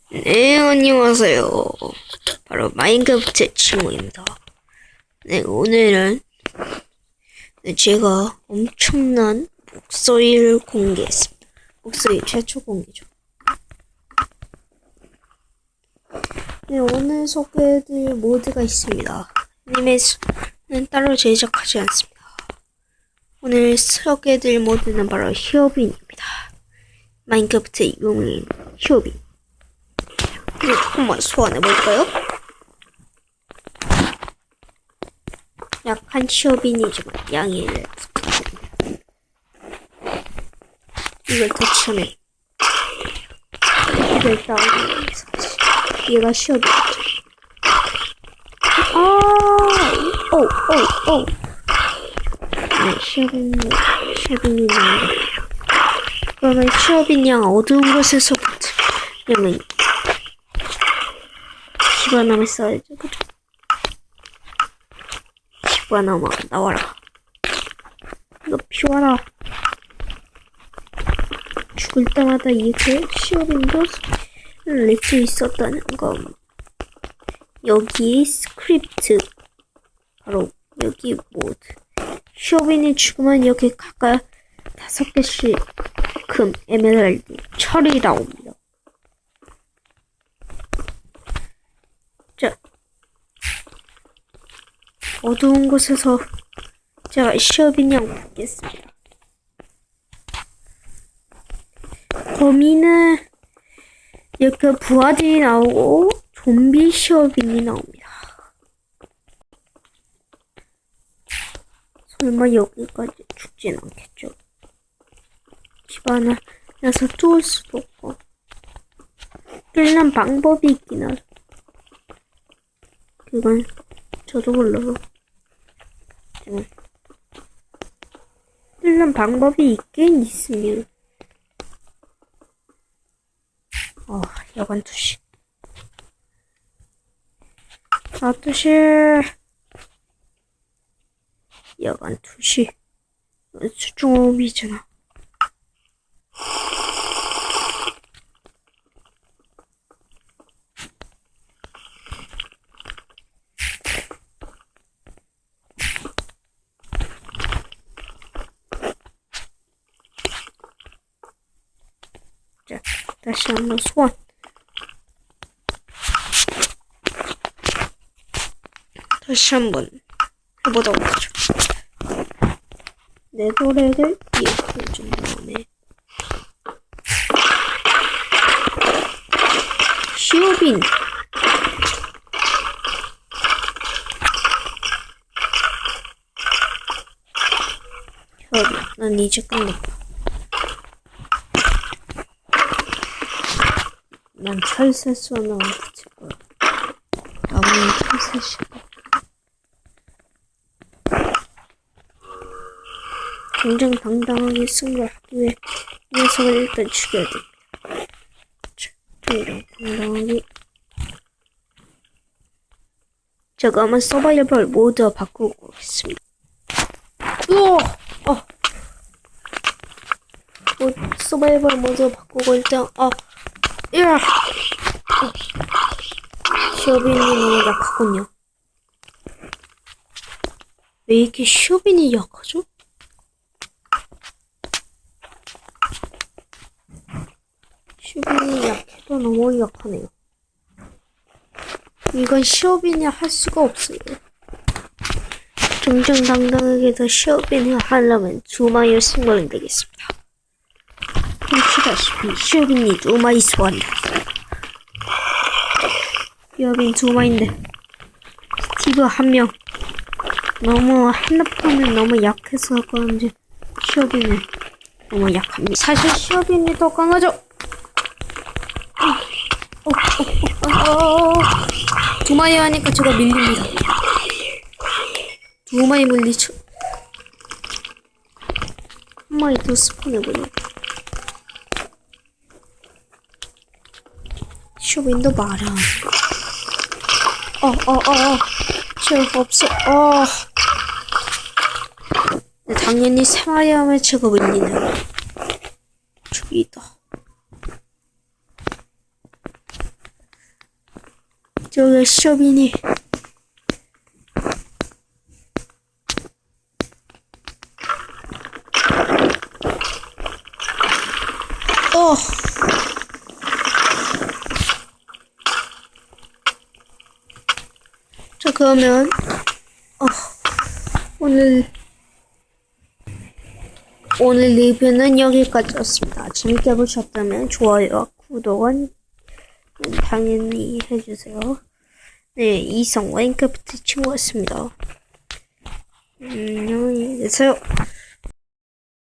네, 안녕하세요. 바로 마인크래프트 친구입니다. 네, 오늘은 제가 엄청난 목소리를 공개했습니다. 목소리 최초 공개죠. 네, 오늘 소개해드릴 모드가 있습니다. 애니메이션은 따로 제작하지 않습니다. 오늘 소개해드릴 모드는 바로 히로빈입니다. 마인크래프트 용인 히로빈. 네, 한번 소환해볼까요? 약한 히로빈이지만 양해를 부탁드립니다. 이걸 터치하면 이걸 다운로드해서 얘가 히로빈이죠. 네, 히로빈이 나온다. 그러면 히로빈 양 어두운 곳에서부터 그러면 집어넣으면 써야죠, 그죠? 집어넣으면 나와라. 이거 피워라. 죽을 때마다 이렇게 히로빈도 렉이 있었다는 거. 여기 스크립트 바로 여기 모드. 히로빈이 죽으면 이렇게 각각 5개씩 금, 에메랄드, 철이 나옵니다. 자, 어두운 곳에서 제가 히로빈 양 보겠습니다. 범인은 이렇게 부하들이 나오고 좀비 히로빈이 나옵니다. 설마 여기까지 죽진 않겠죠? 집 안에서 뚫을 수도 없고 뚫는 방법이 있긴 하죠. 그건 저도 몰라요. 뚫는 방법이 있긴 있습니다. 여관 투시. 투시. 여관 투시. 수중호흡이잖아. 자, 다시 한번 소환. 다시 한번 해보도록 하죠. 내 노래를 이렇게 준 다음에 히로빈 난 이제 끝냈다. 난 철새 쏘는 붙일 거야. 나무는 철새 쏘고. 정정당당하게 승리하기 위해 이 녀석을 일단 죽여야 됩니다. 정정당당하게. 제가 한번 서바이벌 모드 바꾸고 오겠습니다. 서바이벌 모드 바꾸고 일단 히로빈이 너무 약하군요. 왜 이렇게 히로빈이 약하죠? 히로빈이 약해도 너무 약하네요. 이건 히로빈이 할 수가 없어요. 정정당당하게 더 히로빈이 하려면 2마이를 승부하면 되겠습니다. 보시다시피 히로빈이 2마이 소환다. 히로빈 2마인데 스티브 1명. 너무 핸드폰은 너무 약해서 그런지 히로빈은 너무 약합니다. 사실 히로빈이 더 강하죠. 2마이 하니까 제가 밀립니다. 2마이 물리죠. 1마이 더 스폰해버려. 히로빈도 말아. 제가 없어. 당연히 3마이 하면 제가 밀리네요. 저기다. 저기 쇼빈이. 자, 그러면 오늘 리뷰는 여기까지였습니다. 재밌게 보셨다면 좋아요와 구독은 당연히 해주세요. 네, 이성 마인크래프트 친구였습니다. 안녕히 계세요.